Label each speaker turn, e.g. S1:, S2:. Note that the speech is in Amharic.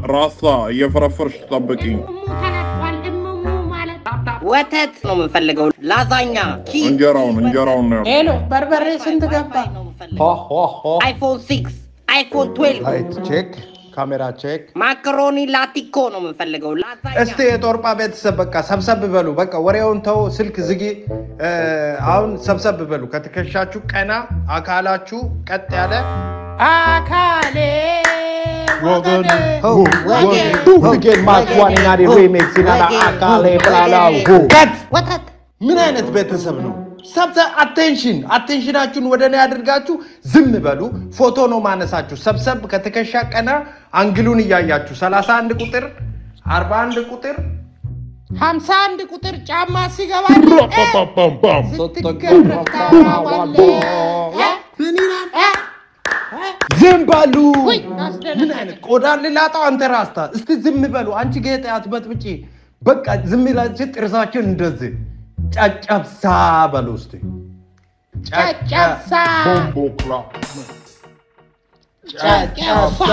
S1: راسا يفرفرش طبقي
S2: وتت ነው የምፈልገው ላዛኛ
S1: እንጀራውን
S3: ሄሎ በርበሬ ስንት ገባ
S2: አይፎን 6 አይፎን 12
S4: ራይት ቼክ ካሜራ ቼክ
S2: ማካሮኒ ላቲኮ ነው የምፈልገው ላዛኛ
S4: እስቲ የጦርጳ ቤተሰብ በቃ ሰብሰብ በሉ በቃ ወሬውን ተው ስልክ ዝጊ አሁን ሰብሰብ በሉ ከተከሻችሁ ቀና አካላችሁ ቀጥ ያለ
S3: አካሌ
S4: ወገን ዱፕሊኬት ማክዋኒና ሪሜክስ እና አካሌ ብላላው ወተት ምን አይነት ቤተሰብ ነው ሰብሰብ አቴንሽናችሁን ወደኔ አድርጋችሁ ዝም በሉ ፎቶ ነው ማነሳችሁ ሰብሰብ ከተከሻ ቀና አንግሉን ያያያችሁ 31 ቁጥር 41 ቁጥር
S3: 51 ቁጥር ጫማ ሲገባል
S4: ዝም በሉ ምን አይነት ቆዳ ልላጣው አንተ ራስታ እስቲ ዝም በሉ አንቺ ጌታ አትበጥብጪ በቃ ዝም ይላችሁ ጥርሳችሁን እንደዚህ ጫጫብሳ በሉ እስቲ
S3: ጫጫብሳ
S1: ቦምቦ ክላፕ
S4: ጫጫብሳ